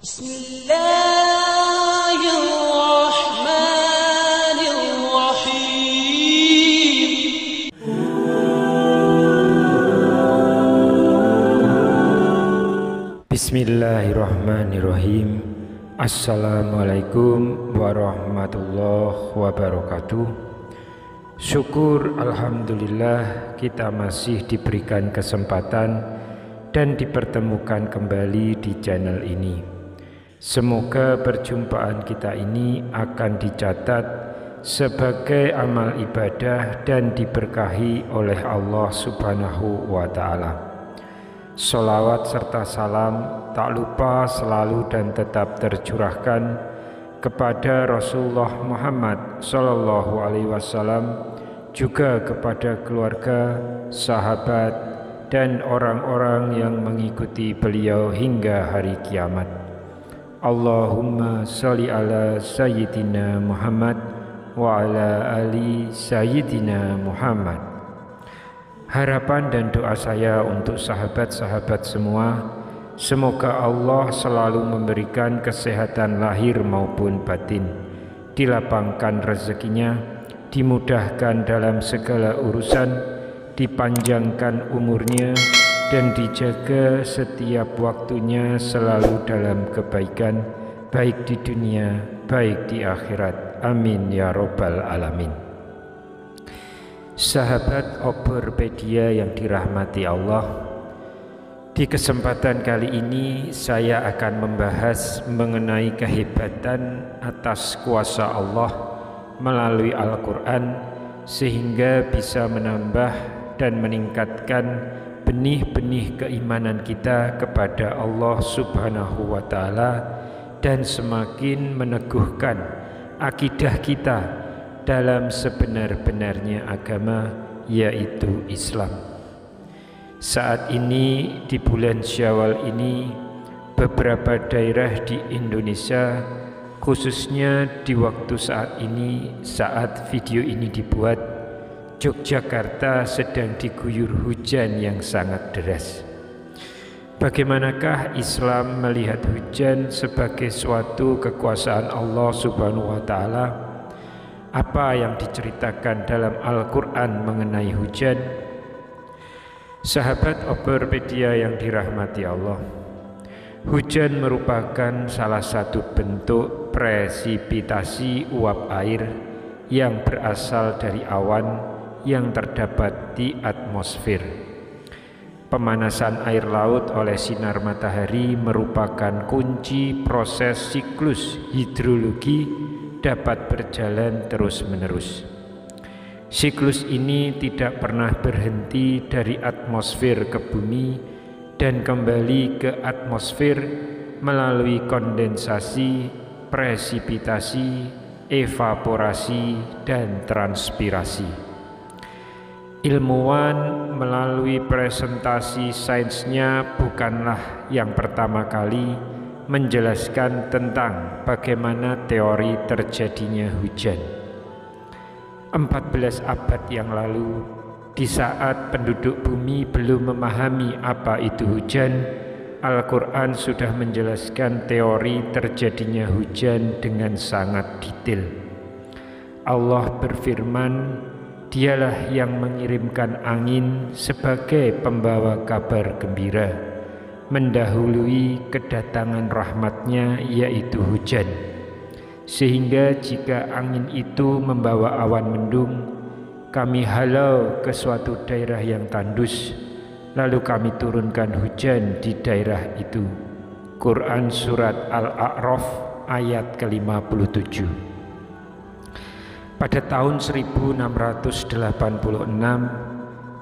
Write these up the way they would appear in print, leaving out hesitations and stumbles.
Bismillahirrahmanirrahim. Bismillahirrahmanirrahim. Assalamualaikum warahmatullahi wabarakatuh. Syukur alhamdulillah kita masih diberikan kesempatan dan dipertemukan kembali di channel ini. Semoga perjumpaan kita ini akan dicatat sebagai amal ibadah dan diberkahi oleh Allah Subhanahu wa Ta'ala. Sholawat serta salam tak lupa selalu dan tetap tercurahkan kepada Rasulullah Muhammad Sallallahu Alaihi Wasallam, juga kepada keluarga, sahabat, dan orang-orang yang mengikuti beliau hingga hari kiamat. Allahumma sholli ala Sayyidina Muhammad wa ala ali Sayyidina Muhammad. Harapan dan doa saya untuk sahabat-sahabat semua, semoga Allah selalu memberikan kesehatan lahir maupun batin, dilapangkan rezekinya, dimudahkan dalam segala urusan, dipanjangkan umurnya, dan dijaga setiap waktunya selalu dalam kebaikan, baik di dunia, baik di akhirat. Amin ya robbal alamin. Sahabat Oberpedia yang dirahmati Allah, di kesempatan kali ini saya akan membahas mengenai kehebatan atas kuasa Allah melalui Al-Quran, sehingga bisa menambah dan meningkatkan benih-benih keimanan kita kepada Allah Subhanahu wa Ta'ala, dan semakin meneguhkan akidah kita dalam sebenar-benarnya agama, yaitu Islam. Saat ini di bulan Syawal ini, beberapa daerah di Indonesia, khususnya di waktu saat ini, saat video ini dibuat, Yogyakarta sedang diguyur hujan yang sangat deras. Bagaimanakah Islam melihat hujan sebagai suatu kekuasaan Allah Subhanahu wa Ta'ala? Apa yang diceritakan dalam Al-Quran mengenai hujan? Sahabat Oberpedia yang dirahmati Allah, hujan merupakan salah satu bentuk presipitasi uap air yang berasal dari awan yang terdapat di atmosfer. Pemanasan air laut oleh sinar matahari merupakan kunci proses siklus hidrologi dapat berjalan terus-menerus. Siklus ini tidak pernah berhenti dari atmosfer ke bumi dan kembali ke atmosfer melalui kondensasi, presipitasi, evaporasi, dan transpirasi. Ilmuwan melalui presentasi sainsnya bukanlah yang pertama kali menjelaskan tentang bagaimana teori terjadinya hujan. 14 abad yang lalu, di saat penduduk bumi belum memahami apa itu hujan, Al-Quran sudah menjelaskan teori terjadinya hujan dengan sangat detail. Allah berfirman, Dialah yang mengirimkan angin sebagai pembawa kabar gembira, mendahului kedatangan rahmatnya, yaitu hujan. Sehingga jika angin itu membawa awan mendung, kami halau ke suatu daerah yang tandus, lalu kami turunkan hujan di daerah itu. Quran Surat Al-A'raf ayat ke-57. Pada tahun 1686,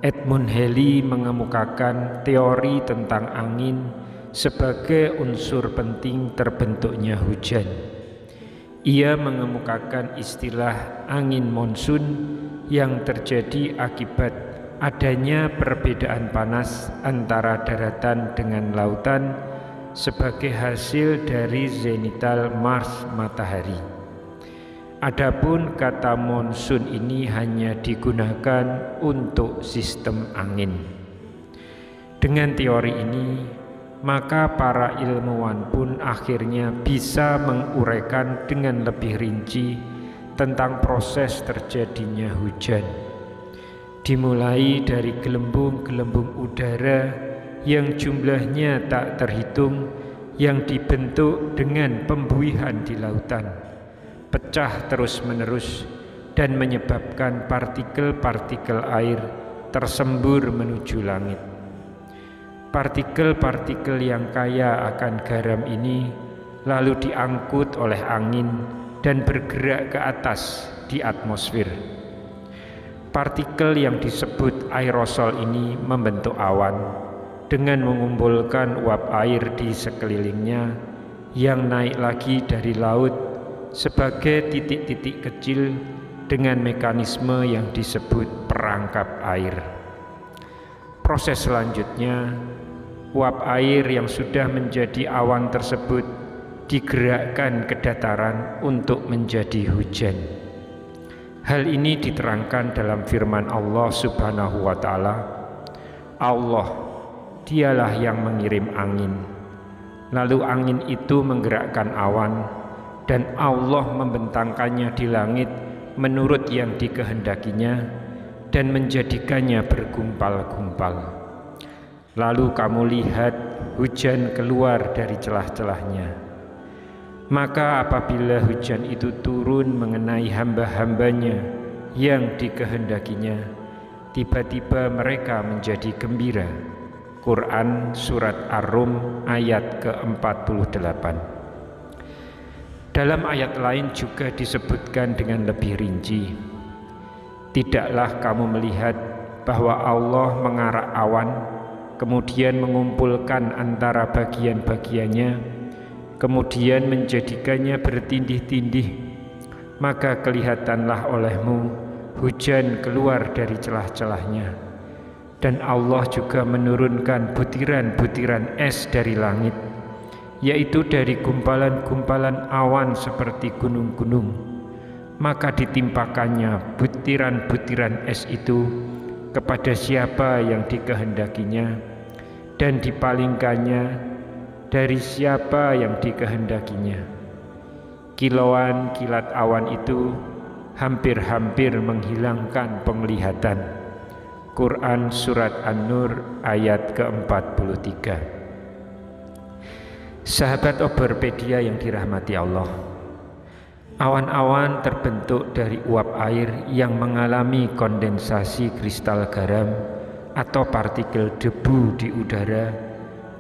Edmund Halley mengemukakan teori tentang angin sebagai unsur penting terbentuknya hujan. Ia mengemukakan istilah angin monsun yang terjadi akibat adanya perbedaan panas antara daratan dengan lautan sebagai hasil dari zenital Mars matahari. Adapun kata monsun ini hanya digunakan untuk sistem angin. Dengan teori ini, maka para ilmuwan pun akhirnya bisa menguraikan dengan lebih rinci tentang proses terjadinya hujan. Dimulai dari gelembung-gelembung udara yang jumlahnya tak terhitung, yang dibentuk dengan pembuihan di lautan, pecah terus-menerus dan menyebabkan partikel-partikel air tersembur menuju langit. Partikel-partikel yang kaya akan garam ini lalu diangkut oleh angin dan bergerak ke atas di atmosfer. Partikel yang disebut aerosol ini membentuk awan dengan mengumpulkan uap air di sekelilingnya yang naik lagi dari laut sebagai titik-titik kecil dengan mekanisme yang disebut perangkap air. Proses selanjutnya, uap air yang sudah menjadi awan tersebut digerakkan ke dataran untuk menjadi hujan. Hal ini diterangkan dalam firman Allah Subhanahu wa Ta'ala, Allah, Dialah yang mengirim angin, lalu angin itu menggerakkan awan, dan Allah membentangkannya di langit menurut yang dikehendakinya dan menjadikannya bergumpal-gumpal. Lalu kamu lihat hujan keluar dari celah-celahnya. Maka apabila hujan itu turun mengenai hamba-hambanya yang dikehendakinya, tiba-tiba mereka menjadi gembira. Quran Surat Ar-Rum ayat ke-48. Dalam ayat lain juga disebutkan dengan lebih rinci, tidaklah kamu melihat bahwa Allah mengarak awan, kemudian mengumpulkan antara bagian-bagiannya, kemudian menjadikannya bertindih-tindih, maka kelihatanlah olehmu hujan keluar dari celah-celahnya. Dan Allah juga menurunkan butiran-butiran es dari langit, yaitu dari gumpalan-gumpalan awan seperti gunung-gunung. Maka ditimpakannya butiran-butiran es itu kepada siapa yang dikehendakinya, dan dipalingkannya dari siapa yang dikehendakinya. Kilauan kilat awan itu hampir-hampir menghilangkan penglihatan. Quran Surat An-Nur ayat ke-43. Sahabat Oberpedia yang dirahmati Allah, awan-awan terbentuk dari uap air yang mengalami kondensasi kristal garam atau partikel debu di udara,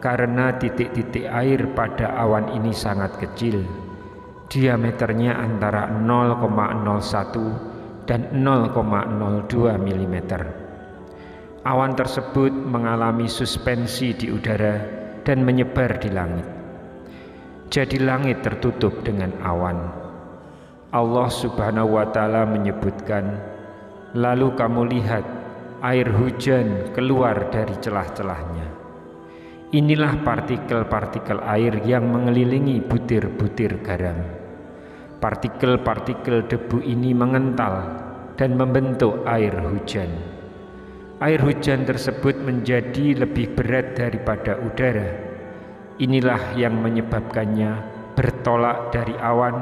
karena titik-titik air pada awan ini sangat kecil, diameternya antara 0,01 dan 0,02 mm. Awan tersebut mengalami suspensi di udara dan menyebar di langit. Jadi langit tertutup dengan awan. Allah Subhanahu wa Ta'ala menyebutkan, lalu kamu lihat air hujan keluar dari celah-celahnya. Inilah partikel-partikel air yang mengelilingi butir-butir garam. Partikel-partikel debu ini mengental dan membentuk air hujan. Air hujan tersebut menjadi lebih berat daripada udara. Inilah yang menyebabkannya bertolak dari awan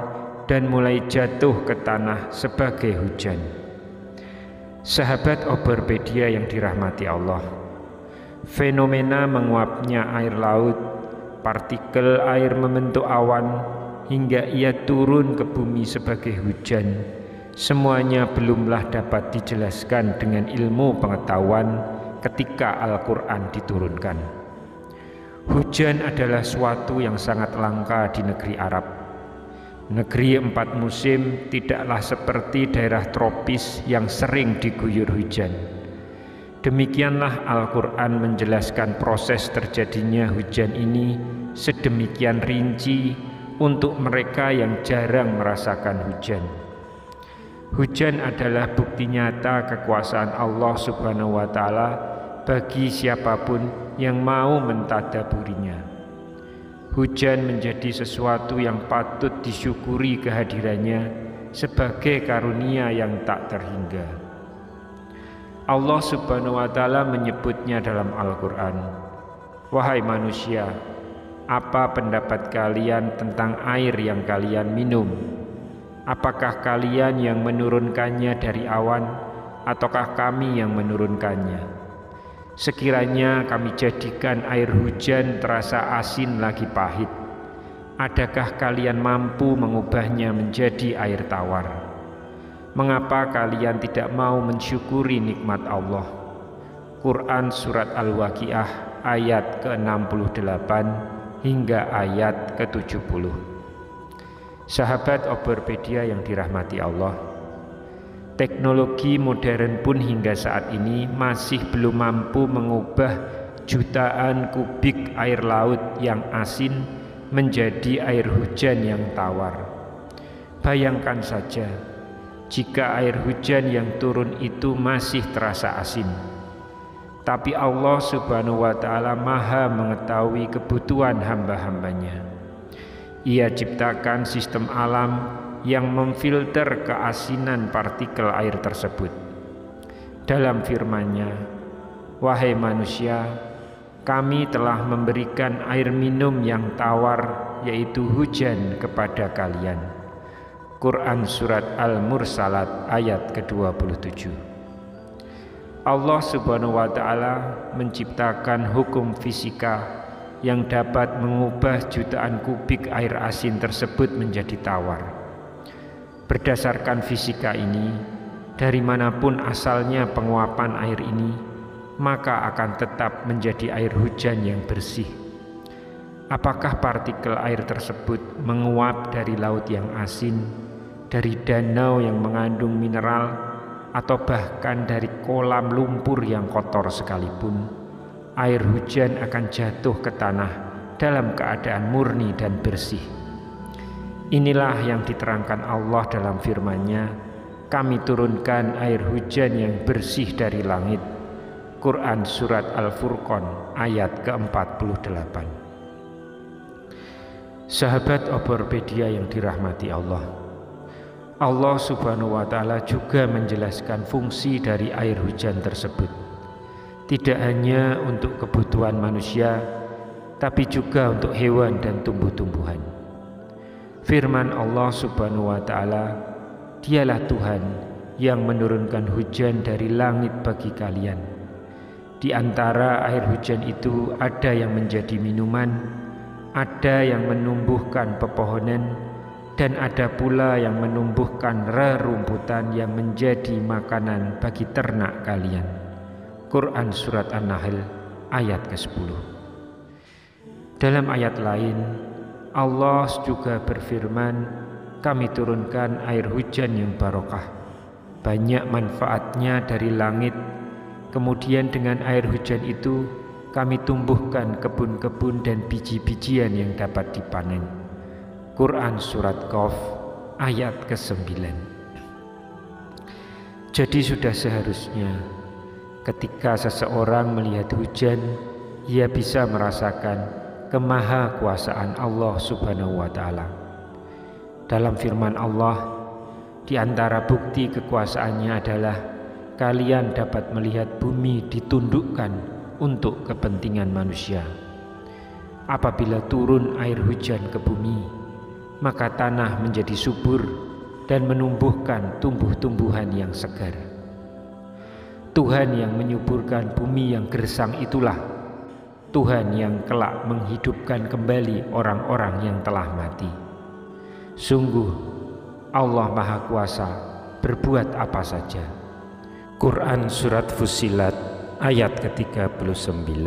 dan mulai jatuh ke tanah sebagai hujan. Sahabat Oberpedia yang dirahmati Allah, fenomena menguapnya air laut, partikel air membentuk awan, hingga ia turun ke bumi sebagai hujan, semuanya belumlah dapat dijelaskan dengan ilmu pengetahuan ketika Al-Quran diturunkan. Hujan adalah suatu yang sangat langka di negeri Arab. Negeri 4 musim tidaklah seperti daerah tropis yang sering diguyur hujan. Demikianlah Al-Quran menjelaskan proses terjadinya hujan ini sedemikian rinci untuk mereka yang jarang merasakan hujan. Hujan adalah bukti nyata kekuasaan Allah Subhanahu wa Ta'ala bagi siapapun yang mau mentadaburinya. Hujan menjadi sesuatu yang patut disyukuri kehadirannya sebagai karunia yang tak terhingga. Allah Subhanahu wa Ta'ala menyebutnya dalam Al-Quran, Wahai manusia, apa pendapat kalian tentang air yang kalian minum? Apakah kalian yang menurunkannya dari awan, ataukah kami yang menurunkannya? Sekiranya kami jadikan air hujan terasa asin lagi pahit, adakah kalian mampu mengubahnya menjadi air tawar? Mengapa kalian tidak mau mensyukuri nikmat Allah? Quran Surat Al-Waqiah ayat ke-68 hingga ayat ke-70. Sahabat Oborpedia yang dirahmati Allah, teknologi modern pun hingga saat ini masih belum mampu mengubah jutaan kubik air laut yang asin menjadi air hujan yang tawar. Bayangkan saja, jika air hujan yang turun itu masih terasa asin. Tapi Allah Subhanahu wa Ta'ala Maha mengetahui kebutuhan hamba-hambanya. Ia ciptakan sistem alam yang memfilter keasinan partikel air tersebut. Dalam firman-Nya, wahai manusia, kami telah memberikan air minum yang tawar, yaitu hujan, kepada kalian. Quran Surat Al-Mursalat ayat ke-27. Allah Subhanahu wa Ta'ala menciptakan hukum fisika yang dapat mengubah jutaan kubik air asin tersebut menjadi tawar. Berdasarkan fisika ini, dari manapun asalnya penguapan air ini, maka akan tetap menjadi air hujan yang bersih. Apakah partikel air tersebut menguap dari laut yang asin, dari danau yang mengandung mineral, atau bahkan dari kolam lumpur yang kotor sekalipun, air hujan akan jatuh ke tanah dalam keadaan murni dan bersih. Inilah yang diterangkan Allah dalam firman-Nya, kami turunkan air hujan yang bersih dari langit. Quran Surat Al-Furqan ayat ke-48. Sahabat Oborpedia yang dirahmati Allah, Allah Subhanahu wa Ta'ala juga menjelaskan fungsi dari air hujan tersebut. Tidak hanya untuk kebutuhan manusia, tapi juga untuk hewan dan tumbuh-tumbuhan. Firman Allah Subhanahu wa Ta'ala, Dialah Tuhan yang menurunkan hujan dari langit bagi kalian. Di antara air hujan itu ada yang menjadi minuman, ada yang menumbuhkan pepohonan, dan ada pula yang menumbuhkan rerumputan yang menjadi makanan bagi ternak kalian. Quran Surat An-Nahl ayat ke-10. Dalam ayat lain, Allah juga berfirman, kami turunkan air hujan yang barokah, banyak manfaatnya dari langit. Kemudian dengan air hujan itu kami tumbuhkan kebun-kebun dan biji-bijian yang dapat dipanen. Quran Surat Qaf ayat ke-9. Jadi sudah seharusnya ketika seseorang melihat hujan, ia bisa merasakan kemahakuasaan Allah Subhanahu wa Ta'ala. Dalam firman Allah, di antara bukti kekuasaannya adalah kalian dapat melihat bumi ditundukkan untuk kepentingan manusia. Apabila turun air hujan ke bumi, maka tanah menjadi subur dan menumbuhkan tumbuh-tumbuhan yang segar. Tuhan yang menyuburkan bumi yang gersang itulah Tuhan yang kelak menghidupkan kembali orang-orang yang telah mati. Sungguh Allah Maha Kuasa berbuat apa saja. Quran Surat Fussilat ayat ke-39.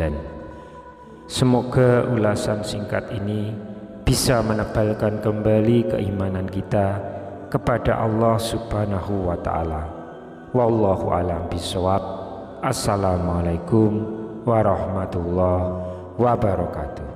Semoga ulasan singkat ini bisa menebalkan kembali keimanan kita kepada Allah Subhanahu wa Ta'ala. Wallahu a'lam bishawab. Assalamualaikum warahmatullahi wabarakatuh.